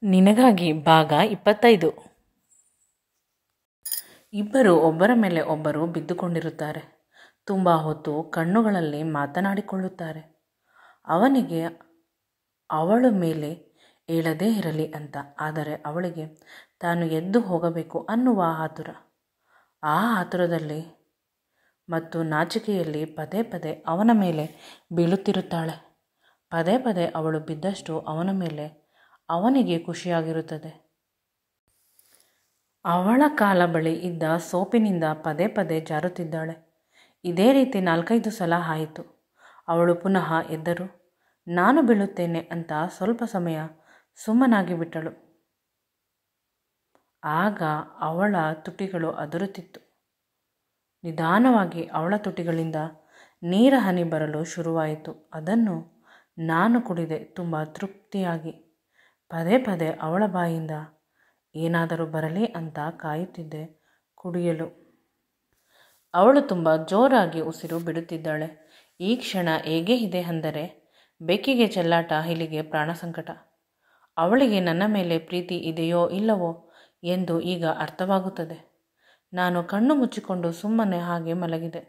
ನಿನಗಾಗಿ ಭಾಗ 25. ಇಬ್ಬರು ಒಬ್ಬರ ಮೇಲೆ ಒಬ್ಬರು ಬಿದ್ದುಕೊಂಡಿರುತ್ತಾರೆ. ತುಂಬ ಹೊತ್ತು ಕಣ್ಣುಗಳಲ್ಲಿ ಮಾತನಾಡಿಕೊಳ್ಳುತ್ತಾರೆ. ಅವನಿಗೆ ಅವಳ ಮೇಲೆ ಏಳದೇ ಇರಲಿ ಅಂತ, ಆದರೆ ಅವಳಿಗೆ ತಾನು ಎದ್ದು ಹೋಗಬೇಕು ಅನ್ನುವ ಆತುರ. ಆ ಆತುರದಲ್ಲಿ ಮತ್ತು ನಾಚಿಕೆಯಲ್ಲಿ ಪದೇ ಪದೇ ಅವನ ಮೇಲೆ ಬೀಳುತ್ತಿರುತ್ತಾಳೆ. ಪದೇ ಪದೇ ಅವಳು ಬಿದ್ದಷ್ಟು ಅವನ ಮೇಲೆ ಅವನಿಗೆ ಖುಷಿಯಾಗಿರುತ್ತದೆ. ಅವಳ ಕಾಲ ಬಳಿ ಇದ್ದ ಸೋಪಿನಿಂದ ಪದೇ ಪದೇ ಜಾರುತ್ತಿದ್ದಾಳೆ. ಇದೇ ರೀತಿ 4-5 ಸಲ ಆಯಿತು. ಅವಳು ಪುನಃ ಎದ್ದರು. ನಾನು ಬೀಳುತ್ತೇನೆ ಅಂತ ಸ್ವಲ್ಪ ಸಮಯ ಸುಮ್ಮನಾಗಿ ಬಿಟ್ಟಳು. ಆಗ ಅವಳ ತುಟಿಗಳು ಅದರುತ್ತಿತ್ತು. ನಿಧಾನವಾಗಿ ಅವಳ ತುಟಿಗಳಿಂದ ನೀರ ಹನಿ ಬರಲು ಶುರುವಾಯಿತು. ಅದನ್ನು ನಾನು ಕುಡಿದೆ ತುಂಬ ತೃಪ್ತಿಯಾಗಿ. ಪದೇ ಪದೇ ಅವಳ ಬಾಯಿಂದ ಏನಾದರೂ ಬರಲಿ ಅಂತ ಕಾಯುತ್ತಿದ್ದೆ ಕುಡಿಯಲು. ಅವಳು ತುಂಬ ಜೋರಾಗಿ ಉಸಿರು ಬಿಡುತ್ತಿದ್ದಾಳೆ. ಈ ಕ್ಷಣ ಹೇಗೆ ಇದೆ ಅಂದರೆ, ಬೆಕ್ಕಿಗೆ ಚೆಲ್ಲಾಟ, ಇಲಿಗೆ ಪ್ರಾಣ ಸಂಕಟ. ಅವಳಿಗೆ ನನ್ನ ಮೇಲೆ ಪ್ರೀತಿ ಇದೆಯೋ ಇಲ್ಲವೋ ಎಂದು ಈಗ ಅರ್ಥವಾಗುತ್ತದೆ. ನಾನು ಕಣ್ಣು ಮುಚ್ಚಿಕೊಂಡು ಸುಮ್ಮನೆ ಹಾಗೆ ಮಲಗಿದೆ.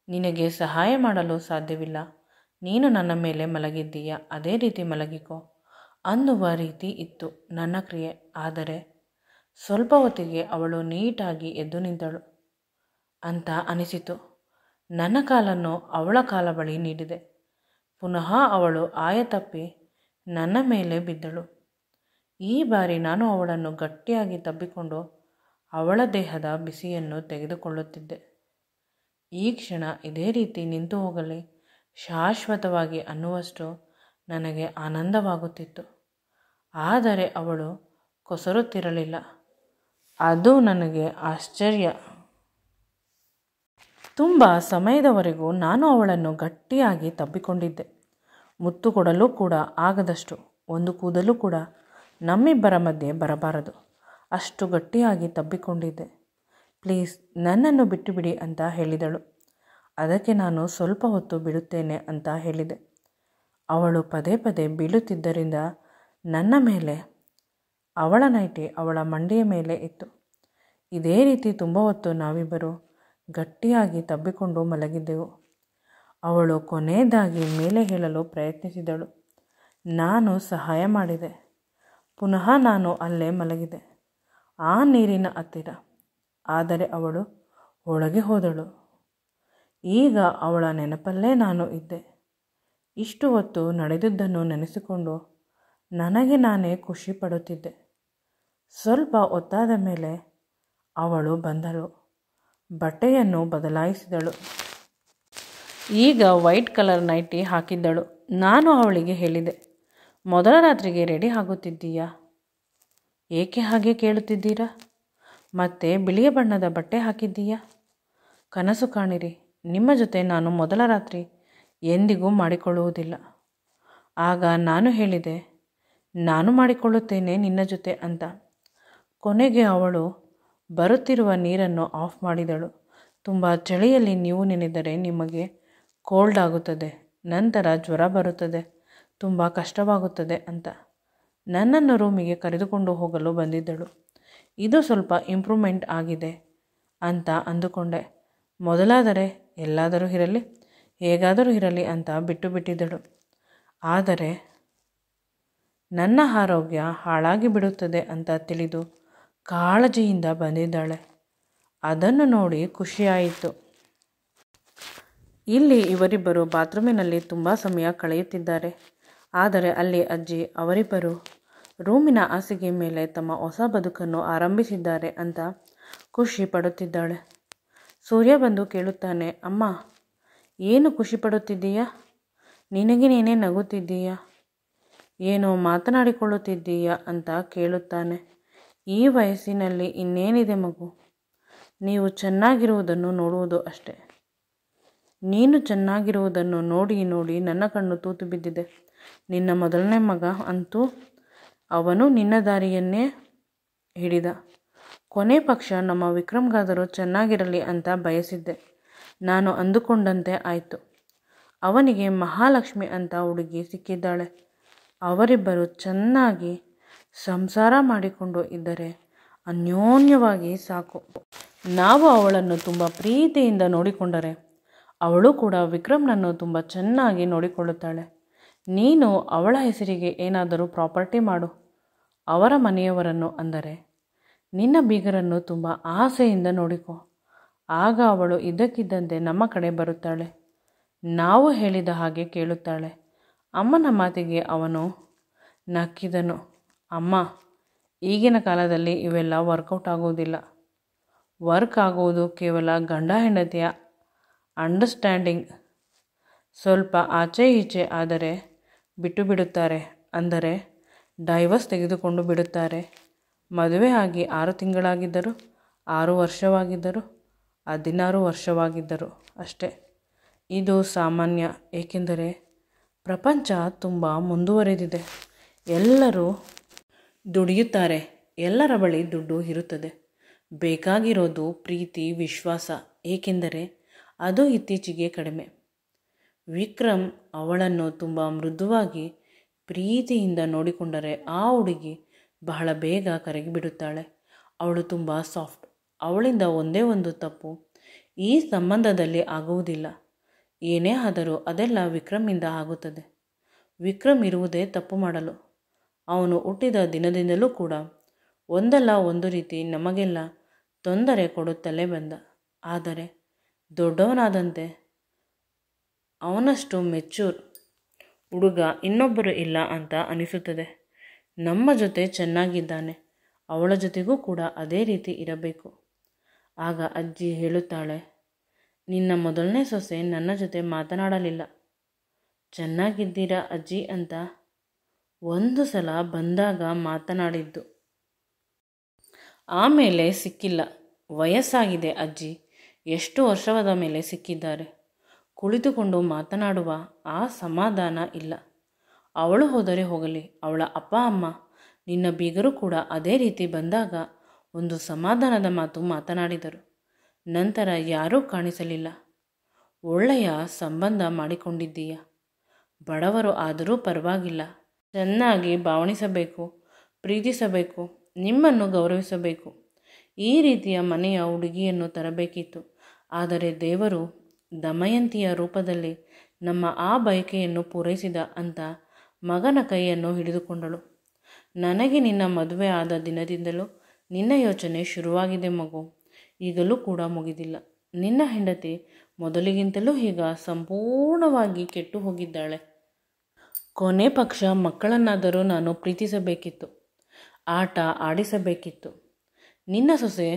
ನಿನಗೆ ಸಹಾಯ ಮಾಡಲು ಸಾಧ್ಯವಿಲ್ಲ, ನೀನು ನನ್ನ ಮೇಲೆ ಮಲಗಿದ್ದೀಯ, ಅದೇ ರೀತಿ ಮಲಗಿಕೋ ಅನ್ನುವ ರೀತಿ ಇತ್ತು ನನ್ನ ಕ್ರಿಯೆ. ಆದರೆ ಸ್ವಲ್ಪ ಹೊತ್ತಿಗೆ ಅವಳು ನೀಟಾಗಿ ಎದ್ದು ನಿಂತಳು ಅಂತ ಅನಿಸಿತು. ನನ್ನ ಕಾಲನ್ನು ಅವಳ ಕಾಲ ಬಳಿ ನೀಡಿದೆ. ಪುನಃ ಅವಳು ಆಯತಪ್ಪಿ ನನ್ನ ಮೇಲೆ ಬಿದ್ದಳು. ಈ ಬಾರಿ ನಾನು ಅವಳನ್ನು ಗಟ್ಟಿಯಾಗಿ ತಬ್ಬಿಕೊಂಡು ಅವಳ ದೇಹದ ಬಿಸಿಯನ್ನು ತೆಗೆದುಕೊಳ್ಳುತ್ತಿದ್ದೆ. ಈ ಕ್ಷಣ ಇದೇ ರೀತಿ ನಿಂತು ಹೋಗಲಿ ಶಾಶ್ವತವಾಗಿ ಅನ್ನುವಷ್ಟು ನನಗೆ ಆನಂದವಾಗುತ್ತಿತ್ತು. ಆದರೆ ಅವಳು ಕೊಸರುತ್ತಿರಲಿಲ್ಲ. ಅದು ನನಗೆ ಆಶ್ಚರ್ಯ. ತುಂಬ ಸಮಯದವರೆಗೂ ನಾನು ಅವಳನ್ನು ಗಟ್ಟಿಯಾಗಿ ತಬ್ಬಿಕೊಂಡಿದ್ದೆ. ಮುತ್ತು ಕೊಡಲು ಕೂಡ ಆಗದಷ್ಟು, ಒಂದು ಕೂದಲು ಕೂಡ ನಮ್ಮಿಬ್ಬರ ಮಧ್ಯೆ ಬರಬಾರದು, ಅಷ್ಟು ಗಟ್ಟಿಯಾಗಿ ತಬ್ಬಿಕೊಂಡಿದ್ದೆ. ಪ್ಲೀಸ್ ನನ್ನನ್ನು ಬಿಟ್ಟು ಬಿಡಿ ಅಂತ ಹೇಳಿದಳು. ಅದಕ್ಕೆ ನಾನು ಸ್ವಲ್ಪ ಹೊತ್ತು ಬಿಡುತ್ತೇನೆ ಅಂತ ಹೇಳಿದೆ. ಅವಳು ಪದೇ ಪದೇ ಬೀಳುತ್ತಿದ್ದರಿಂದ ನನ್ನ ಮೇಲೆ ಅವಳ ನೈಟಿ ಅವಳ ಮಂಡಿಯ ಮೇಲೆ ಇತ್ತು. ಇದೇ ರೀತಿ ತುಂಬ ಹೊತ್ತು ನಾವಿಬ್ಬರು ಗಟ್ಟಿಯಾಗಿ ತಬ್ಬಿಕೊಂಡು ಮಲಗಿದ್ದೆವು. ಅವಳು ಕೊನೆಯದಾಗಿ ಮೇಲೆ ಹೇಳಲು ಪ್ರಯತ್ನಿಸಿದಳು. ನಾನು ಸಹಾಯ ಮಾಡಿದೆ. ಪುನಃ ನಾನು ಅಲ್ಲೇ ಮಲಗಿದೆ, ಆ ನೀರಿನ ಹತ್ತಿರ. ಆದರೆ ಅವಳು ಒಳಗೆ ಹೋದಳು. ಈಗ ಅವಳ ನೆನಪಲ್ಲೇ ನಾನು ಇದ್ದೆ. ಇಷ್ಟು ಹೊತ್ತು ನಡೆದಿದ್ದನ್ನು ನೆನೆಸಿಕೊಂಡು ನನಗೆ ನಾನೇ ಖುಷಿ ಪಡುತ್ತಿದ್ದೆ. ಸ್ವಲ್ಪ ಹೊತ್ತಾದ ಮೇಲೆ ಅವಳು ಬಂದಳು. ಬಟ್ಟೆಯನ್ನು ಬದಲಾಯಿಸಿದಳು. ಈಗ ವೈಟ್ ಕಲರ್ ನೈಟಿ ಹಾಕಿದ್ದಳು. ನಾನು ಅವಳಿಗೆ ಹೇಳಿದೆ, ಮೊದಲ ರಾತ್ರಿಗೆ ರೆಡಿ ಆಗುತ್ತಿದ್ದೀಯಾ? ಏಕೆ ಹಾಗೆ ಕೇಳುತ್ತಿದ್ದೀರಾ? ಮತ್ತೆ ಬಿಳಿಯ ಬಣ್ಣದ ಬಟ್ಟೆ ಹಾಕಿದ್ದೀಯಾ? ಕನಸು ಕಾಣಿರಿ, ನಿಮ್ಮ ಜೊತೆ ನಾನು ಮೊದಲ ರಾತ್ರಿ ಎಂದಿಗೂ ಮಾಡಿಕೊಳ್ಳುವುದಿಲ್ಲ. ಆಗ ನಾನು ಹೇಳಿದೆ, ನಾನು ಮಾಡಿಕೊಳ್ಳುತ್ತೇನೆ ನಿನ್ನ ಜೊತೆ ಅಂತ. ಕೊನೆಗೆ ಅವಳು ಬರುತ್ತಿರುವ ನೀರನ್ನು ಆಫ್ ಮಾಡಿದಳು. ತುಂಬ ಚಳಿಯಲ್ಲಿ ನೀವು ನೆನೆದರೆ ನಿಮಗೆ ಕೋಲ್ಡ್ ಆಗುತ್ತದೆ, ನಂತರ ಜ್ವರ ಬರುತ್ತದೆ, ತುಂಬ ಕಷ್ಟವಾಗುತ್ತದೆ ಅಂತ ನನ್ನನ್ನು ರೂಮಿಗೆ ಕರೆದುಕೊಂಡು ಹೋಗಲು ಬಂದಿದ್ದಳು. ಇದು ಸ್ವಲ್ಪ ಇಂಪ್ರೂವ್ಮೆಂಟ್ ಆಗಿದೆ ಅಂತ ಅಂದುಕೊಂಡೆ. ಮೊದಲಾದರೆ ಎಲ್ಲಾದರೂ ಇರಲಿ, ಹೇಗಾದರೂ ಇರಲಿ ಅಂತ ಬಿಟ್ಟು ಬಿಟ್ಟಿದ್ದಳು. ಆದರೆ ನನ್ನ ಆರೋಗ್ಯ ಹಾಳಾಗಿ ಬಿಡುತ್ತದೆ ಅಂತ ತಿಳಿದು ಕಾಳಜಿಯಿಂದ ಬಂದಿದ್ದಾಳೆ. ಅದನ್ನು ನೋಡಿ ಖುಷಿಯಾಯಿತು. ಇಲ್ಲಿ ಇವರಿಬ್ಬರು ಬಾತ್ರೂಮಿನಲ್ಲಿ ತುಂಬ ಸಮಯ ಕಳೆಯುತ್ತಿದ್ದಾರೆ. ಆದರೆ ಅಲ್ಲಿ ಅಜ್ಜಿ ಅವರಿಬ್ಬರು ರೂಮಿನ ಹಾಸಿಗೆ ಮೇಲೆ ತಮ್ಮ ಹೊಸ ಬದುಕನ್ನು ಆರಂಭಿಸಿದ್ದಾರೆ ಅಂತ ಖುಷಿ ಪಡುತ್ತಿದ್ದಾಳೆ. ಸೂರ್ಯ ಬಂದು ಕೇಳುತ್ತಾನೆ, ಅಮ್ಮ ಏನು ಖುಷಿ ಪಡುತ್ತಿದ್ದೀಯಾ? ನಿನಗೆ ನೀನೇ ನಗುತ್ತಿದ್ದೀಯಾ? ಏನೋ ಮಾತನಾಡಿಕೊಳ್ಳುತ್ತಿದ್ದೀಯಾ ಅಂತ ಕೇಳುತ್ತಾನೆ. ಈ ವಯಸ್ಸಿನಲ್ಲಿ ಇನ್ನೇನಿದೆ ಮಗು, ನೀವು ಚೆನ್ನಾಗಿರುವುದನ್ನು ನೋಡುವುದು ಅಷ್ಟೆ. ನೀನು ಚೆನ್ನಾಗಿರುವುದನ್ನು ನೋಡಿ ನೋಡಿ ನನ್ನ ಕಣ್ಣು ತೂತು ಬಿದ್ದಿದೆ. ನಿನ್ನ ಮೊದಲನೇ ಮಗ ಅಂತೂ ಅವನು ನಿನ್ನ ದಾರಿಯನ್ನೇ ಹಿಡಿದ. ಕೊನೆ ಪಕ್ಷ ನಮ್ಮ ವಿಕ್ರಮ್ಗಾದರೂ ಚೆನ್ನಾಗಿರಲಿ ಅಂತ ಬಯಸಿದ್ದೆ. ನಾನು ಅಂದುಕೊಂಡಂತೆ ಆಯಿತು. ಅವನಿಗೆ ಮಹಾಲಕ್ಷ್ಮಿ ಅಂತ ಹುಡುಗಿ ಸಿಕ್ಕಿದ್ದಾಳೆ. ಅವರಿಬ್ಬರು ಚೆನ್ನಾಗಿ ಸಂಸಾರ ಮಾಡಿಕೊಂಡು ಇದ್ದರೆ ಅನ್ಯೋನ್ಯವಾಗಿ ಸಾಕು. ನಾವು ಅವಳನ್ನು ತುಂಬ ಪ್ರೀತಿಯಿಂದ ನೋಡಿಕೊಂಡರೆ ಅವಳು ಕೂಡ ವಿಕ್ರಮ್ನನ್ನು ತುಂಬ ಚೆನ್ನಾಗಿ ನೋಡಿಕೊಳ್ಳುತ್ತಾಳೆ. ನೀನು ಅವಳ ಹೆಸರಿಗೆ ಏನಾದರೂ ಪ್ರಾಪರ್ಟಿ ಮಾಡು, ಅವರ ಮನೆಯವರನ್ನು ಅಂದರೆ ನಿನ್ನ ಬೀಗರನ್ನು ತುಂಬ ಆಸೆಯಿಂದ ನೋಡಿಕೊ. ಆಗ ಅವಳು ಇದ್ದಕ್ಕಿದ್ದಂತೆ ನಮ್ಮ ಕಡೆ ಬರುತ್ತಾಳೆ. ನಾವು ಹೇಳಿದ ಹಾಗೆ ಕೇಳುತ್ತಾಳೆ. ಅಮ್ಮನ ಮಾತಿಗೆ ಅವನು ನಕ್ಕಿದನು. ಅಮ್ಮ, ಈಗಿನ ಕಾಲದಲ್ಲಿ ಇವೆಲ್ಲ ವರ್ಕೌಟ್ ಆಗುವುದಿಲ್ಲ. ವರ್ಕ್ ಆಗುವುದು ಕೇವಲ ಗಂಡ ಹೆಂಡತಿಯ ಅಂಡರ್ಸ್ಟ್ಯಾಂಡಿಂಗ್. ಸ್ವಲ್ಪ ಆಚೆ ಈಚೆ ಆದರೆ ಬಿಟ್ಟು ಬಿಡುತ್ತಾರೆ, ಅಂದರೆ ಡೈವರ್ಸ್ ತೆಗೆದುಕೊಂಡು ಬಿಡುತ್ತಾರೆ. ಮದುವೆ ಆಗಿ 6 ತಿಂಗಳಾಗಿದ್ದರು, 6 ವರ್ಷವಾಗಿದ್ದರು, 16 ವರ್ಷವಾಗಿದ್ದರು ಅಷ್ಟೇ. ಇದು ಸಾಮಾನ್ಯ. ಏಕೆಂದರೆ ಪ್ರಪಂಚ ತುಂಬ ಮುಂದುವರೆದಿದೆ. ಎಲ್ಲರೂ ದುಡಿಯುತ್ತಾರೆ, ಎಲ್ಲರ ಬಳಿ ದುಡ್ಡು ಇರುತ್ತದೆ. ಬೇಕಾಗಿರೋದು ಪ್ರೀತಿ, ವಿಶ್ವಾಸ. ಏಕೆಂದರೆ ಅದು ಇತ್ತೀಚೆಗೆ ಕಡಿಮೆ. ವಿಕ್ರಮ್ ಅವಳನ್ನು ತುಂಬ ಮೃದುವಾಗಿ ಪ್ರೀತಿಯಿಂದ ನೋಡಿಕೊಂಡರೆ ಆ ಹುಡುಗಿ ಬಹಳ ಬೇಗ ಕರಗಿಬಿಡುತ್ತಾಳೆ. ಅವಳು ತುಂಬ ಸಾಫ್ಟ್. ಅವಳಿಂದ ಒಂದೇ ಒಂದು ತಪ್ಪು ಈ ಸಂಬಂಧದಲ್ಲಿ ಆಗುವುದಿಲ್ಲ. ಏನೇ ಆದರೂ ಅದೆಲ್ಲ ವಿಕ್ರಮಿಂದ ಆಗುತ್ತದೆ. ವಿಕ್ರಮ್ ಇರುವುದೇ ತಪ್ಪು ಮಾಡಲು. ಅವನು ಹುಟ್ಟಿದ ದಿನದಿಂದಲೂ ಕೂಡ ಒಂದಲ್ಲ ಒಂದು ರೀತಿ ನಮಗೆಲ್ಲ ತೊಂದರೆ ಕೊಡುತ್ತಲೇ ಬಂದ. ಆದರೆ ದೊಡ್ಡವನಾದಂತೆ ಅವನಷ್ಟು ಮೆಚ್ಯೂರ್ ಹುಡುಗ ಇನ್ನೊಬ್ಬರು ಇಲ್ಲ ಅಂತ ಅನಿಸುತ್ತದೆ. ನಮ್ಮ ಜೊತೆ ಚೆನ್ನಾಗಿದ್ದಾನೆ, ಅವಳ ಜೊತೆಗೂ ಕೂಡ ಅದೇ ರೀತಿ ಇರಬೇಕು. ಆಗ ಅಜ್ಜಿ ಹೇಳುತ್ತಾಳೆ, ನಿನ್ನ ಮೊದಲನೇ ಸೊಸೆ ನನ್ನ ಜೊತೆ ಮಾತನಾಡಲಿಲ್ಲ. ಚೆನ್ನಾಗಿದ್ದೀರಾ ಅಜ್ಜಿ ಅಂತ ಒಂದು ಸಲ ಬಂದಾಗ ಮಾತನಾಡಿದ್ದು, ಆಮೇಲೆ ಸಿಕ್ಕಿಲ್ಲ. ವಯಸ್ಸಾಗಿದೆ ಅಜ್ಜಿ, ಎಷ್ಟು ವರ್ಷವಾದ ಮೇಲೆ ಸಿಕ್ಕಿದ್ದಾರೆ. ಕುಳಿತುಕೊಂಡು ಮಾತನಾಡುವ ಆ ಸಮಾಧಾನ ಇಲ್ಲ. ಅವಳು ಹೋದರೆ ಹೋಗಲಿ, ಅವಳ ಅಪ್ಪ ಅಮ್ಮ ನಿನ್ನ ಬೀಗರು ಕೂಡ ಅದೇ ರೀತಿ ಬಂದಾಗ ಒಂದು ಸಮಾಧಾನದ ಮಾತು ಮಾತನಾಡಿದರು. ನಂತರ ಯಾರೂ ಕಾಣಿಸಲಿಲ್ಲ. ಒಳ್ಳೆಯ ಸಂಬಂಧ ಮಾಡಿಕೊಂಡಿದ್ದೀಯ. ಬಡವರು ಆದರೂ ಪರವಾಗಿಲ್ಲ, ಚೆನ್ನಾಗಿ ಭಾವಣಿಸಬೇಕು, ಪ್ರೀತಿಸಬೇಕು, ನಿಮ್ಮನ್ನು ಗೌರವಿಸಬೇಕು. ಈ ರೀತಿಯ ಮನೆಯ ಹುಡುಗಿಯನ್ನು ತರಬೇಕಿತ್ತು. ಆದರೆ ದೇವರು ದಮಯಂತಿಯ ರೂಪದಲ್ಲಿ ನಮ್ಮ ಆ ಬಯಕೆಯನ್ನು ಪೂರೈಸಿದ ಅಂತ ಮಗನ ಕೈಯನ್ನು ಹಿಡಿದುಕೊಂಡಳು. ನನಗೆ ನಿನ್ನ ಮದುವೆ ಆದ ದಿನದಿಂದಲೂ ನಿನ್ನ ಯೋಚನೆ ಶುರುವಾಗಿದೆ ಮಗು. ಈಗಲೂ ಕೂಡ ಮುಗಿದಿಲ್ಲ. ನಿನ್ನ ಹೆಂಡತಿ ಮೊದಲಿಗಿಂತಲೂ ಈಗ ಸಂಪೂರ್ಣವಾಗಿ ಕೆಟ್ಟು ಹೋಗಿದ್ದಾಳೆ. ಕೊನೆ ಪಕ್ಷ ಮಕ್ಕಳನ್ನಾದರೂ ನಾನು ಪ್ರೀತಿಸಬೇಕಿತ್ತು, ಆಟ ಆಡಿಸಬೇಕಿತ್ತು. ನಿನ್ನ ಸೊಸೆ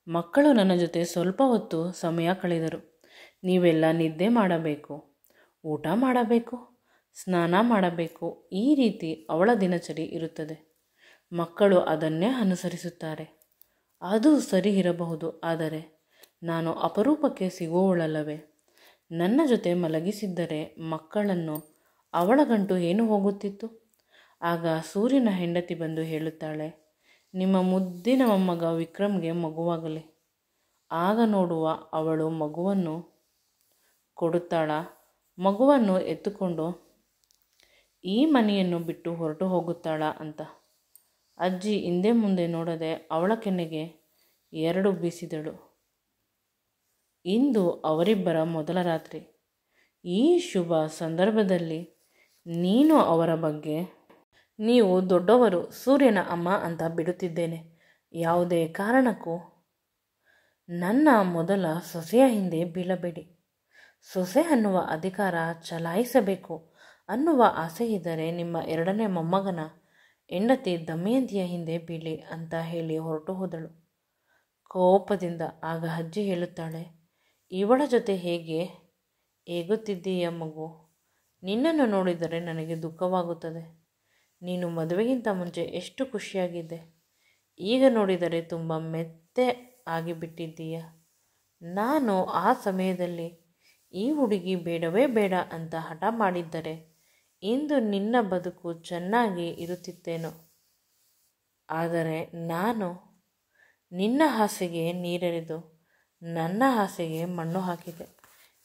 ಮಕ್ಕಳು ನನ್ನ ಜೊತೆ ಸ್ವಲ್ಪ ಹೊತ್ತು ಸಮಯ ಕಳೆದರು. ನೀವೆಲ್ಲ ನಿದ್ದೆ ಮಾಡಬೇಕು, ಊಟ ಮಾಡಬೇಕು, ಸ್ನಾನ ಮಾಡಬೇಕು. ಈ ರೀತಿ ಅವಳ ದಿನಚರಿ ಇರುತ್ತದೆ. ಮಕ್ಕಳು ಅದನ್ನೇ ಅನುಸರಿಸುತ್ತಾರೆ. ಅದು ಸರಿ ಇರಬಹುದು, ಆದರೆ ನಾನು ಅಪರೂಪಕ್ಕೆ ಸಿಗುವವಳಲ್ಲವೇ? ನನ್ನ ಜೊತೆ ಮಲಗಿಸಿದ್ದರೆ ಮಕ್ಕಳನ್ನು ಅವಳ ಗಂಟು ಏನು ಹೋಗುತ್ತಿತ್ತು? ಆಗ ಸೂರ್ಯನ ಹೆಂಡತಿ ಬಂದು ಹೇಳುತ್ತಾಳೆ, ನಿಮ್ಮ ಮುದ್ದಿನ ಮೊಮ್ಮಗ ವಿಕ್ರಮ್ಗೆ ಮಗುವಾಗಲಿ. ಆಗ ನೋಡುವ ಅವಳು ಮಗುವನ್ನು ಕೊಡುತ್ತಾಳ, ಮಗುವನ್ನು ಎತ್ತುಕೊಂಡು ಈ ಮನೆಯನ್ನು ಬಿಟ್ಟು ಹೊರಟು ಹೋಗುತ್ತಾಳ ಅಂತ. ಅಜ್ಜಿ ಹಿಂದೆ ಮುಂದೆ ನೋಡದೆ ಅವಳ ಕೆನ್ನೆಗೆ 2 ಬೀಸಿದಳು. ಇಂದು ಅವರಿಬ್ಬರ ಮೊದಲ ರಾತ್ರಿ. ಈ ಶುಭ ಸಂದರ್ಭದಲ್ಲಿ ನೀನು ಅವರ ಬಗ್ಗೆ, ನೀವು ದೊಡ್ಡವರು, ಸೂರ್ಯನ ಅಮ್ಮ ಅಂತ ಬಿಡುತ್ತಿದ್ದೇನೆ. ಯಾವುದೇ ಕಾರಣಕ್ಕೂ ನನ್ನ ಮೊದಲ ಸೊಸೆಯ ಹಿಂದೆ ಬೀಳಬೇಡಿ. ಸೊಸೆ ಅನ್ನುವ ಅಧಿಕಾರ ಚಲಾಯಿಸಬೇಕು ಅನ್ನುವ ಆಸೆ ಇದ್ದರೆ ನಿಮ್ಮ 2ನೇ ಮೊಮ್ಮಗನ ಹೆಂಡತಿ ದಮಯಂತಿಯ ಹಿಂದೆ ಬೀಳಿ ಅಂತ ಹೇಳಿ ಹೊರಟು ಹೋದಳು ಕೋಪದಿಂದ. ಆಗ ಅಜ್ಜಿ ಹೇಳುತ್ತಾಳೆ, ಇವಳ ಜೊತೆ ಹೇಗೆ ಹೇಗುತ್ತಿದ್ದೀಯ ಮಗು? ನಿನ್ನನ್ನು ನೋಡಿದರೆ ನನಗೆ ದುಃಖವಾಗುತ್ತದೆ. ನೀನು ಮದುವೆಗಿಂತ ಮುಂಚೆ ಎಷ್ಟು ಖುಷಿಯಾಗಿದ್ದೆ, ಈಗ ನೋಡಿದರೆ ತುಂಬ ಮೆತ್ತೆ ಆಗಿಬಿಟ್ಟಿದ್ದೀಯ. ನಾನು ಆ ಸಮಯದಲ್ಲಿ ಈ ಹುಡುಗಿ ಬೇಡವೇ ಬೇಡ ಅಂತ ಹಠ ಮಾಡಿದ್ದರೆ ಇಂದು ನಿನ್ನ ಬದುಕು ಚೆನ್ನಾಗಿ ಇರುತ್ತಿತ್ತೇನೋ. ಆದರೆ ನಾನು ನಿನ್ನ ಆಸೆಗೆ ನೀರೆರೆದು ನನ್ನ ಆಸೆಗೆ ಮಣ್ಣು ಹಾಕಿದೆ.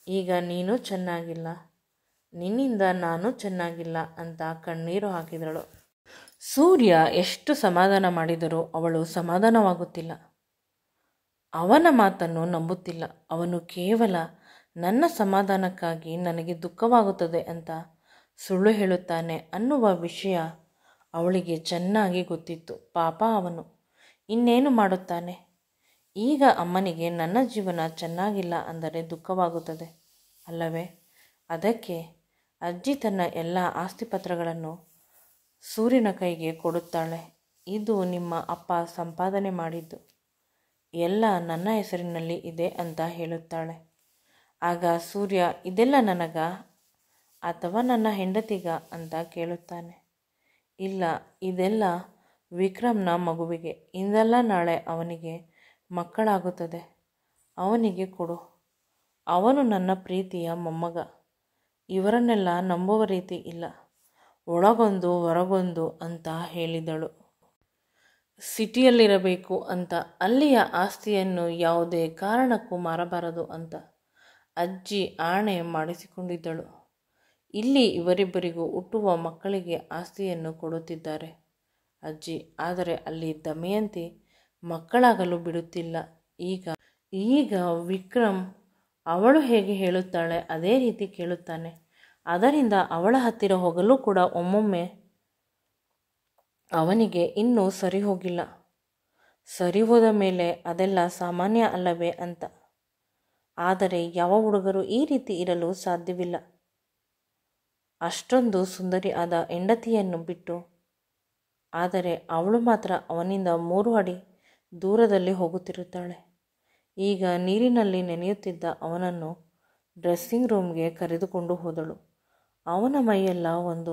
ಈಗ ನೀನು ಚೆನ್ನಾಗಿಲ್ಲ, ನಿನ್ನಿಂದ ನಾನು ಚೆನ್ನಾಗಿಲ್ಲ ಅಂತ ಕಣ್ಣೀರು ಹಾಕಿದಳು. ಸೂರ್ಯ ಎಷ್ಟು ಸಮಾಧಾನ ಮಾಡಿದರೂ ಅವಳು ಸಮಾಧಾನವಾಗುತ್ತಿಲ್ಲ. ಅವನ ಮಾತನ್ನು ನಂಬುತ್ತಿಲ್ಲ. ಅವನು ಕೇವಲ ನನ್ನ ಸಮಾಧಾನಕ್ಕಾಗಿ ನನಗೆ ದುಃಖವಾಗುತ್ತದೆ ಅಂತ ಸುಳ್ಳು ಹೇಳುತ್ತಾನೆ ಅನ್ನುವ ವಿಷಯ ಅವಳಿಗೆ ಚೆನ್ನಾಗಿ ಗೊತ್ತಿತ್ತು. ಪಾಪ ಅವನು ಇನ್ನೇನು ಮಾಡುತ್ತಾನೆ? ಈಗ ಅಮ್ಮನಿಗೆ ನನ್ನ ಜೀವನ ಚೆನ್ನಾಗಿಲ್ಲ ಅಂದರೆ ದುಃಖವಾಗುತ್ತದೆ ಅಲ್ಲವೇ? ಅದಕ್ಕೆ ಅಜ್ಜಿ ತನ್ನ ಎಲ್ಲ ಆಸ್ತಿಪತ್ರಗಳನ್ನು ಸೂರ್ಯನ ಕೈಗೆ ಕೊಡುತ್ತಾಳೆ. ಇದು ನಿಮ್ಮ ಅಪ್ಪ ಸಂಪಾದನೆ ಮಾಡಿದ್ದು, ಎಲ್ಲ ನನ್ನ ಹೆಸರಿನಲ್ಲಿ ಇದೆ ಅಂತ ಹೇಳುತ್ತಾಳೆ. ಆಗ ಸೂರ್ಯ ಇದೆಲ್ಲ ನನಗ ಅಥವಾ ನನ್ನ ಹೆಂಡತಿಗ ಅಂತ ಕೇಳುತ್ತಾನೆ. ಇಲ್ಲ, ಇದೆಲ್ಲ ವಿಕ್ರಮ್ನ ಮಗುವಿಗೆ. ಇಂದಲ್ಲ ನಾಳೆ ಅವನಿಗೆ ಮಕ್ಕಳಾಗುತ್ತದೆ, ಅವನಿಗೆ ಕೊಡು. ಅವನು ನನ್ನ ಪ್ರೀತಿಯ ಮೊಮ್ಮಗ. ಇವರನ್ನೆಲ್ಲ ನಂಬುವ ರೀತಿ ಇಲ್ಲ. ಒಳಗೊಂದು ಹೊರಗೊಂದು ಅಂತ ಹೇಳಿದಳು. ಸಿಟಿಯಲ್ಲಿರಬೇಕು ಅಂತ, ಅಲ್ಲಿಯ ಆಸ್ತಿಯನ್ನು ಯಾವುದೇ ಕಾರಣಕ್ಕೂ ಮಾರಬಾರದು ಅಂತ ಅಜ್ಜಿ ಆಣೆ ಮಾಡಿಸಿಕೊಂಡಿದ್ದಳು. ಇಲ್ಲಿ ಇವರಿಬ್ಬರಿಗೂ ಹುಟ್ಟುವ ಮಕ್ಕಳಿಗೆ ಆಸ್ತಿಯನ್ನು ಕೊಡುತ್ತಿದ್ದಾರೆ ಅಜ್ಜಿ. ಆದರೆ ಅಲ್ಲಿ ದಮಯಂತಿ ಮಕ್ಕಳಾಗಲು ಬಿಡುತ್ತಿಲ್ಲ. ಈಗ ವಿಕ್ರಮ್ ಅವಳು ಹೇಗೆ ಹೇಳುತ್ತಾಳೆ ಅದೇ ರೀತಿ ಕೇಳುತ್ತಾನೆ. ಅದರಿಂದ ಅವಳ ಹತ್ತಿರ ಹೋಗಲು ಕೂಡ ಒಮ್ಮೊಮ್ಮೆ ಅವನಿಗೆ ಇನ್ನೂ ಸರಿ ಹೋಗಿಲ್ಲ. ಸರಿ ಹೋದ ಮೇಲೆ ಅದೆಲ್ಲ ಸಾಮಾನ್ಯ ಅಲ್ಲವೇ ಅಂತ. ಆದರೆ ಯಾವ ಹುಡುಗರು ಈ ರೀತಿ ಇರಲು ಸಾಧ್ಯವಿಲ್ಲ. ಅಷ್ಟೊಂದು ಸುಂದರಿ ಆದ ಹೆಂಡತಿಯನ್ನು ಬಿಟ್ಟು. ಆದರೆ ಅವಳು ಮಾತ್ರ ಅವನಿಂದ 3 ಅಡಿ ದೂರದಲ್ಲಿ ಹೋಗುತ್ತಿರುತ್ತಾಳೆ. ಈಗ ನೀರಿನಲ್ಲಿ ನೆನೆಯುತ್ತಿದ್ದ ಅವನನ್ನು ಡ್ರೆಸ್ಸಿಂಗ್ ರೂಮ್ಗೆ ಕರೆದುಕೊಂಡು ಹೋದಳು. ಅವನ ಮೈಯೆಲ್ಲ ಒಂದು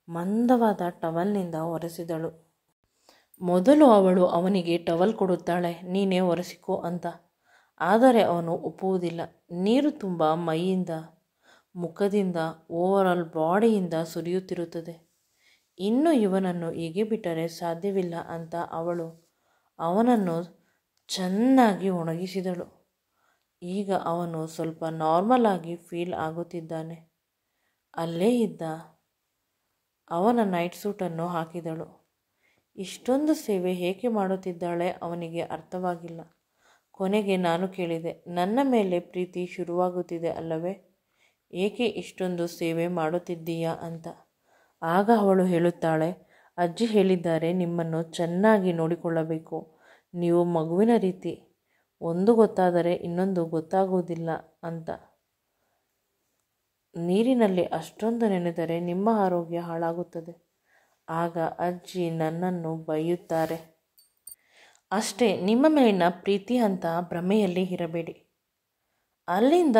ಮಂದವಾದ ಟವಲ್ನಿಂದ ಒರೆಸಿದಳು. ಮೊದಲು ಅವಳು ಅವನಿಗೆ ಟವಲ್ ಕೊಡುತ್ತಾಳೆ, ನೀನೇ ಒರೆಸಿಕೋ ಅಂತ. ಆದರೆ ಅವನು ಒಪ್ಪುವುದಿಲ್ಲ. ನೀರು ತುಂಬ ಮೈಯಿಂದ, ಮುಖದಿಂದ, ಓವರಾಲ್ ಬಾಡಿಯಿಂದ ಸುರಿಯುತ್ತಿರುತ್ತದೆ. ಇನ್ನು ಇವನನ್ನು ಹೀಗೆ ಬಿಟ್ಟರೆ ಸಾಧ್ಯವಿಲ್ಲ ಅಂತ ಅವಳು ಅವನನ್ನು ಚೆನ್ನಾಗಿ ಒಣಗಿಸಿದಳು. ಈಗ ಅವನು ಸ್ವಲ್ಪ ನಾರ್ಮಲ್ ಆಗಿ ಫೀಲ್ ಆಗುತ್ತಿದ್ದಾನೆ. ಅಲ್ಲೇ ಇದ್ದ ಅವನ ನೈಟ್ ಸೂಟನ್ನು ಹಾಕಿದಳು. ಇಷ್ಟೊಂದು ಸೇವೆ ಏಕೆ ಮಾಡುತ್ತಿದ್ದಾಳೆ ಅವನಿಗೆ ಅರ್ಥವಾಗಿಲ್ಲ. ಕೊನೆಗೆ ನಾನು ಕೇಳಿದೆ, ನನ್ನ ಮೇಲೆ ಪ್ರೀತಿ ಶುರುವಾಗುತ್ತಿದೆ ಅಲ್ಲವೇ? ಏಕೆ ಇಷ್ಟೊಂದು ಸೇವೆ ಮಾಡುತ್ತಿದ್ದೀಯಾ ಅಂತ. ಆಗ ಅವಳು ಹೇಳುತ್ತಾಳೆ, ಅಜ್ಜಿ ಹೇಳಿದ್ದಾರೆ ನಿಮ್ಮನ್ನು ಚೆನ್ನಾಗಿ ನೋಡಿಕೊಳ್ಳಬೇಕು. ನೀವು ಮಗುವಿನ ರೀತಿ, ಒಂದು ಗೊತ್ತಾದರೆ ಇನ್ನೊಂದು ಗೊತ್ತಾಗುವುದಿಲ್ಲ ಅಂತ. ನೀರಿನಲ್ಲಿ ಅಷ್ಟೊಂದು ನೆನೆದರೆ ನಿಮ್ಮ ಆರೋಗ್ಯ ಹಾಳಾಗುತ್ತದೆ. ಆಗ ಅಜ್ಜಿ ನನ್ನನ್ನು ಬೈಯುತ್ತಾರೆ. ಅಷ್ಟೇ, ನಿಮ್ಮ ಮೇಲಿನ ಪ್ರೀತಿ ಅಂತ ಭ್ರಮೆಯಲ್ಲಿ ಇರಬೇಡಿ. ಅಲ್ಲಿಂದ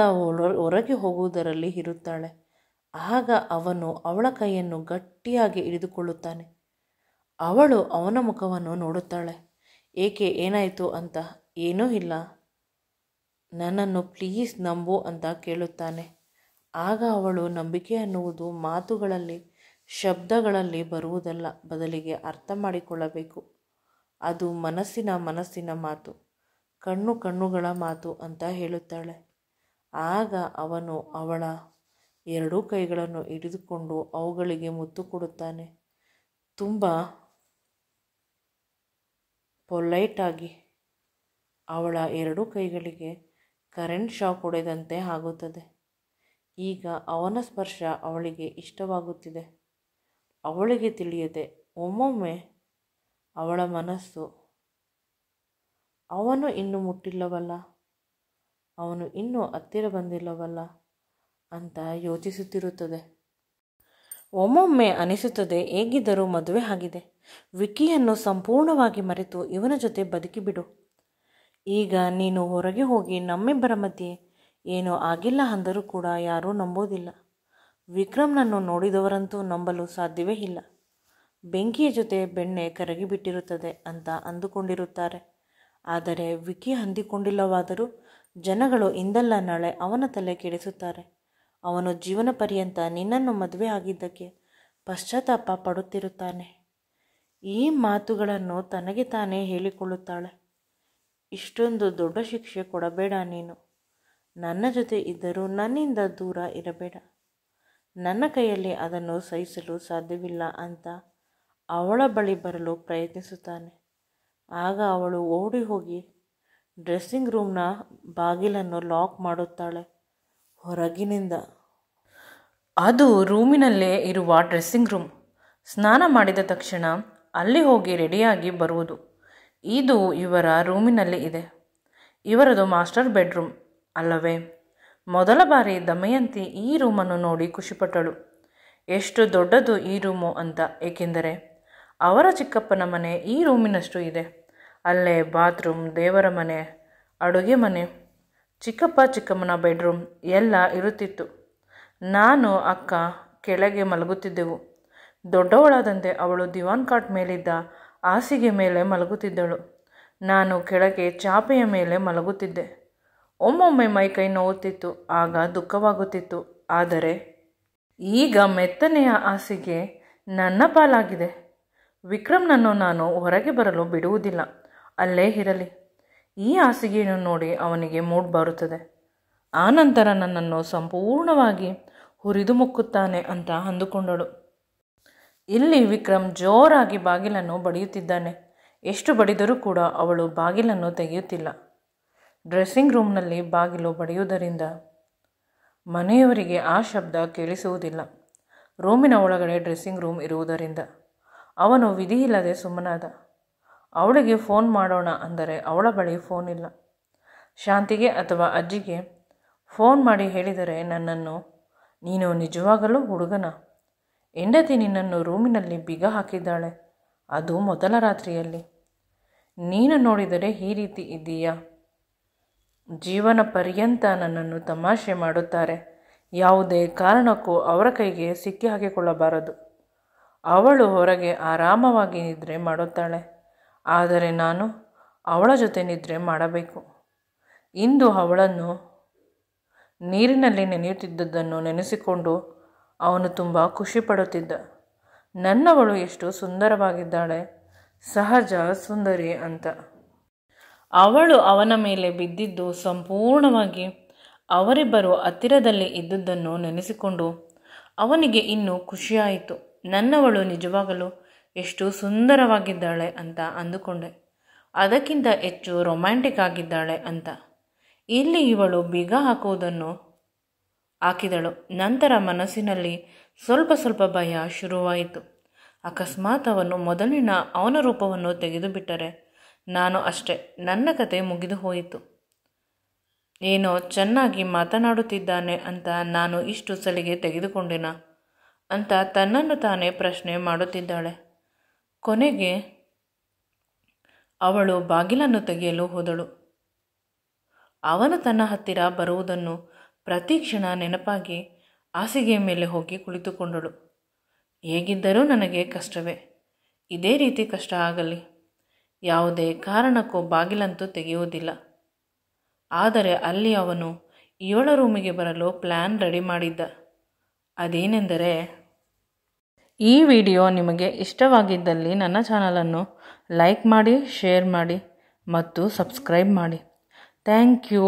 ಹೊರಗೆ ಹೋಗುವುದರಲ್ಲಿ ಇರುತ್ತಾಳೆ. ಆಗ ಅವನು ಅವಳ ಕೈಯನ್ನು ಗಟ್ಟಿಯಾಗಿ ಹಿಡಿದುಕೊಳ್ಳುತ್ತಾನೆ. ಅವಳು ಅವನ ಮುಖವನ್ನು ನೋಡುತ್ತಾಳೆ. ಏಕೆ, ಏನಾಯಿತು ಅಂತ. ಏನೂ ಇಲ್ಲ, ನನ್ನನ್ನು ಪ್ಲೀಸ್ ನಂಬು ಅಂತ ಕೇಳುತ್ತಾನೆ. ಆಗ ಅವಳು ನಂಬಿಕೆ ಅನ್ನುವುದು ಮಾತುಗಳಲ್ಲಿ, ಶಬ್ದಗಳಲ್ಲಿ ಬರುವುದಲ್ಲ, ಬದಲಿಗೆ ಅರ್ಥ ಮಾಡಿಕೊಳ್ಳಬೇಕು. ಅದು ಮನಸ್ಸಿನ ಮಾತು, ಕಣ್ಣುಗಳ ಮಾತು ಅಂತ ಹೇಳುತ್ತಾಳೆ. ಆಗ ಅವನು ಅವಳ 2 ಕೈಗಳನ್ನು ಹಿಡಿದುಕೊಂಡು ಅವುಗಳಿಗೆ ಮುತ್ತು ಕೊಡುತ್ತಾನೆ. ತುಂಬ ಪೊಲೈಟಾಗಿ. ಅವಳ 2 ಕೈಗಳಿಗೆ ಕರೆಂಟ್ ಶಾಕ್ ಹೊಡೆದಂತೆ ಆಗುತ್ತದೆ. ಈಗ ಅವನ ಸ್ಪರ್ಶ ಅವಳಿಗೆ ಇಷ್ಟವಾಗುತ್ತಿದೆ. ಅವಳಿಗೆ ತಿಳಿಯದೆ ಒಮ್ಮೊಮ್ಮೆ ಅವಳ ಮನಸ್ಸು, ಅವನು ಇನ್ನೂ ಮುಟ್ಟಿಲ್ಲವಲ್ಲ, ಅವನು ಇನ್ನೂ ಹತ್ತಿರ ಬಂದಿಲ್ಲವಲ್ಲ ಅಂತ ಯೋಚಿಸುತ್ತಿರುತ್ತದೆ. ಒಮ್ಮೊಮ್ಮೆ ಅನಿಸುತ್ತದೆ, ಹೇಗಿದ್ದರೂ ಮದುವೆ ಆಗಿದೆ, ವಿಕ್ಕಿಯನ್ನು ಸಂಪೂರ್ಣವಾಗಿ ಮರೆತು ಇವನ ಜೊತೆ ಬದುಕಿಬಿಡು. ಈಗ ನೀನು ಹೊರಗೆ ಹೋಗಿ ನಮ್ಮಿಬ್ಬರ ಮಧ್ಯೆ ಏನೂ ಆಗಿಲ್ಲ ಅಂದರೂ ಕೂಡ ಯಾರೂ ನಂಬೋದಿಲ್ಲ. ವಿಕ್ರಮ್ನನ್ನು ನೋಡಿದವರಂತೂ ನಂಬಲು ಸಾಧ್ಯವೇ ಇಲ್ಲ. ಬೆಂಕಿಯ ಜೊತೆ ಬೆಣ್ಣೆ ಕರಗಿಬಿಟ್ಟಿರುತ್ತದೆ ಅಂತ ಅಂದುಕೊಂಡಿರುತ್ತಾರೆ. ಆದರೆ ವಿಕ್ಕಿ ಅಂದುಕೊಂಡಿಲ್ಲವಾದರೂ ಜನಗಳು ಇಂದಲ್ಲ ನಾಳೆ ಅವನ ತಲೆ ಕೆಡಿಸುತ್ತಾರೆ. ಅವನು ಜೀವನ ಪರ್ಯಂತ ನಿನ್ನನ್ನು ಮದುವೆ ಆಗಿದ್ದಕ್ಕೆ ಪಶ್ಚಾತ್ತಾಪ ಪಡುತ್ತಿರುತ್ತಾನೆ. ಈ ಮಾತುಗಳನ್ನು ತನಗೆ ತಾನೇ ಹೇಳಿಕೊಳ್ಳುತ್ತಾಳೆ. ಇಷ್ಟೊಂದು ದೊಡ್ಡ ಶಿಕ್ಷೆ ಕೊಡಬೇಡ ನೀನು. ನನ್ನ ಜೊತೆ ಇದ್ದರೂ ನನ್ನಿಂದ ದೂರ ಇರಬೇಡ. ನನ್ನ ಕೈಯಲ್ಲಿ ಅದನ್ನು ಸಹಿಸಲು ಸಾಧ್ಯವಿಲ್ಲ ಅಂತ ಅವಳ ಬಳಿ ಬರಲು ಪ್ರಯತ್ನಿಸುತ್ತಾನೆ. ಆಗ ಅವಳು ಓಡಿ ಹೋಗಿ ಡ್ರೆಸ್ಸಿಂಗ್ ರೂಮ್ನ ಬಾಗಿಲನ್ನು ಲಾಕ್ ಮಾಡುತ್ತಾಳೆ ಹೊರಗಿನಿಂದ. ಅದು ರೂಮಿನಲ್ಲೇ ಇರುವ ಡ್ರೆಸ್ಸಿಂಗ್ ರೂಮ್. ಸ್ನಾನ ಮಾಡಿದ ತಕ್ಷಣ ಅಲ್ಲಿ ಹೋಗಿ ರೆಡಿಯಾಗಿ ಬರುವುದು. ಇದು ಇವರ ರೂಮಿನಲ್ಲಿ ಇದೆ. ಇವರದು ಮಾಸ್ಟರ್ ಬೆಡ್ರೂಮ್ ಅಲ್ಲವೇ? ಮೊದಲ ಬಾರಿ ದಮಯಂತಿ ಈ ರೂಮನ್ನು ನೋಡಿ ಖುಷಿಪಟ್ಟಳು. ಎಷ್ಟು ದೊಡ್ಡದು ಈ ರೂಮು ಅಂತ. ಏಕೆಂದರೆ ಅವರ ಚಿಕ್ಕಪ್ಪನ ಮನೆ ಈ ರೂಮಿನಷ್ಟು ಇದೆ. ಅಲ್ಲೇ ಬಾತ್ರೂಮ್, ದೇವರ ಮನೆ, ಅಡುಗೆ ಮನೆ, ಚಿಕ್ಕಪ್ಪ ಚಿಕ್ಕಮ್ಮನ ಬೆಡ್ರೂಮ್ ಎಲ್ಲ ಇರುತ್ತಿತ್ತು. ನಾನು ಅಕ್ಕ ಕೆಳಗೆ ಮಲಗುತ್ತಿದ್ದೆವು. ದೊಡ್ಡವಳಾದಂತೆ ಅವಳು ದಿವಾನ್ ಕಾಟ್ ಮೇಲಿದ್ದ ಹಾಸಿಗೆ ಮೇಲೆ ಮಲಗುತ್ತಿದ್ದಳು. ನಾನು ಕೆಳಗೆ ಚಾಪೆಯ ಮೇಲೆ ಮಲಗುತ್ತಿದ್ದೆ. ಒಮ್ಮೊಮ್ಮೆ ಮೈಕೈ ನೋವುತ್ತಿತ್ತು, ಆಗ ದುಃಖವಾಗುತ್ತಿತ್ತು. ಆದರೆ ಈಗ ಮೆತ್ತನೆಯ ಹಾಸಿಗೆ ನನ್ನ ಪಾಲಾಗಿದೆ. ವಿಕ್ರಮ್ನನ್ನು ನಾನು ಹೊರಗೆ ಬರಲು ಬಿಡುವುದಿಲ್ಲ, ಅಲ್ಲೇ ಇರಲಿ. ಈ ಹಾಸಿಗೆಯನ್ನು ನೋಡಿ ಅವನಿಗೆ ಮೂಡ್ ಬರುತ್ತದೆ. ಆನಂತರ ನನ್ನನ್ನು ಸಂಪೂರ್ಣವಾಗಿ ಹುರಿದು ಮುಕ್ಕುತ್ತಾನೆ ಅಂತ ಅಂದುಕೊಂಡಳು. ಇಲ್ಲಿ ವಿಕ್ರಮ್ ಜೋರಾಗಿ ಬಾಗಿಲನ್ನು ಬಡಿಯುತ್ತಿದ್ದಾನೆ. ಎಷ್ಟು ಬಡಿದರೂ ಕೂಡ ಅವಳು ಬಾಗಿಲನ್ನು ತೆಗೆಯುತ್ತಿಲ್ಲ. ಡ್ರೆಸ್ಸಿಂಗ್ ರೂಮ್ನಲ್ಲಿ ಬಾಗಿಲು ಬಡಿಯುವುದರಿಂದ ಮನೆಯವರಿಗೆ ಆ ಶಬ್ದ ಕೇಳಿಸುವುದಿಲ್ಲ. ರೂಮಿನ ಒಳಗಡೆ ಡ್ರೆಸ್ಸಿಂಗ್ ರೂಮ್ ಇರುವುದರಿಂದ ಅವನು ವಿಧಿಯಿಲ್ಲದೆ ಸುಮ್ಮನಾದ. ಅವಳಿಗೆ ಫೋನ್ ಮಾಡೋಣ ಅಂದರೆ ಅವಳ ಬಳಿ ಫೋನ್ ಇಲ್ಲ. ಶಾಂತಿಗೆ ಅಥವಾ ಅಜ್ಜಿಗೆ ಫೋನ್ ಮಾಡಿ ಹೇಳಿದರೆ ನನ್ನನ್ನು, ನೀನು ನಿಜವಾಗಲೂ ಹುಡುಗನ? ಹೆಂಡತಿ ನಿನ್ನನ್ನು ರೂಮಿನಲ್ಲಿ ಬೀಗ ಹಾಕಿದ್ದಾಳೆ, ಅದು ಮೊದಲ ರಾತ್ರಿಯಲ್ಲಿ. ನೀನು ನೋಡಿದರೆ ಈ ರೀತಿ ಇದ್ದೀಯಾ? ಜೀವನ ಪರ್ಯಂತ ನನ್ನನ್ನು ತಮಾಷೆ ಮಾಡುತ್ತಾರೆ. ಯಾವುದೇ ಕಾರಣಕ್ಕೂ ಅವರ ಕೈಗೆ ಸಿಕ್ಕಿ ಹಾಕಿಕೊಳ್ಳಬಾರದು. ಅವಳು ಹೊರಗೆ ಆರಾಮವಾಗಿ ನಿದ್ರೆ ಮಾಡುತ್ತಾಳೆ, ಆದರೆ ನಾನು ಅವಳ ಜೊತೆ ನಿದ್ರೆ ಮಾಡಬೇಕು. ಇಂದು ಅವಳನ್ನು ನೀರಿನಲ್ಲಿ ನೆನೆಯುತ್ತಿದ್ದುದನ್ನು ನೆನೆಸಿಕೊಂಡು ಅವನು ತುಂಬ ಖುಷಿಪಡುತ್ತಿದ್ದ. ನನ್ನವಳು ಎಷ್ಟು ಸುಂದರವಾಗಿದ್ದಾಳೆ, ಸಹಜ ಸುಂದರಿ ಅಂತ. ಅವಳು ಅವನ ಮೇಲೆ ಬಿದ್ದಿದ್ದು ಸಂಪೂರ್ಣವಾಗಿ ಅವರಿಬ್ಬರು ಹತ್ತಿರದಲ್ಲಿ ಇದ್ದುದನ್ನು ನೆನೆಸಿಕೊಂಡು ಅವನಿಗೆ ಇನ್ನೂ ಖುಷಿಯಾಯಿತು. ನನ್ನವಳು ನಿಜವಾಗಲೂ ಎಷ್ಟು ಸುಂದರವಾಗಿದ್ದಾಳೆ ಅಂತ ಅಂದುಕೊಂಡೆ. ಅದಕ್ಕಿಂತ ಹೆಚ್ಚು ರೊಮ್ಯಾಂಟಿಕ್ ಆಗಿದ್ದಾಳೆ ಅಂತ. ಇಲ್ಲಿ ಇವಳು ಬೀಗ ಹಾಕುವುದನ್ನು ಹಾಕಿದಳು. ನಂತರ ಮನಸ್ಸಿನಲ್ಲಿ ಸ್ವಲ್ಪ ಸ್ವಲ್ಪ ಭಯ ಶುರುವಾಯಿತು. ಅಕಸ್ಮಾತ್ ಅವನು ಮೊದಲಿನ ಅವನ ರೂಪವನ್ನು ತೆಗೆದುಬಿಟ್ಟರೆ ನಾನು ಅಷ್ಟೇ, ನನ್ನ ಕತೆ ಮುಗಿದು ಹೋಯಿತು. ಏನೋ ಚೆನ್ನಾಗಿ ಮಾತನಾಡುತ್ತಿದ್ದಾನೆ ಅಂತ ನಾನು ಇಷ್ಟು ಸಲಿಗೆ ತೆಗೆದುಕೊಂಡೆನ ಅಂತ ತನ್ನನ್ನು ತಾನೇ ಪ್ರಶ್ನೆ ಮಾಡುತ್ತಿದ್ದಾಳೆ. ಕೊನೆಗೆ ಅವಳು ಬಾಗಿಲನ್ನು ತೆಗೆಯಲು ಹೋದಳು. ಅವನು ತನ್ನ ಹತ್ತಿರ ಬರುವುದನ್ನು ಪ್ರತಿ ಕ್ಷಣ ನೆನಪಾಗಿ ಹಾಸಿಗೆಯ ಮೇಲೆ ಹೋಗಿ ಕುಳಿತುಕೊಂಡಳು. ಹೇಗಿದ್ದರೂ ನನಗೆ ಕಷ್ಟವೇ, ಇದೇ ರೀತಿ ಕಷ್ಟ ಆಗಲಿ. ಯಾವುದೇ ಕಾರಣಕ್ಕೂ ಬಾಗಿಲಂತೂ ತೆಗೆಯುವುದಿಲ್ಲ. ಆದರೆ ಅಲ್ಲಿ ಅವನು ಇವಳ ರೂಮಿಗೆ ಬರಲು ಪ್ಲ್ಯಾನ್ ರೆಡಿ ಮಾಡಿದ್ದ. ಅದೇನೆಂದರೆ, ಈ ವಿಡಿಯೋ ನಿಮಗೆ ಇಷ್ಟವಾಗಿದ್ದಲ್ಲಿ ನನ್ನ ಚಾನಲನ್ನು ಲೈಕ್ ಮಾಡಿ, ಶೇರ್ ಮಾಡಿ ಮತ್ತು ಸಬ್ಸ್ಕ್ರೈಬ್ ಮಾಡಿ. Thank you.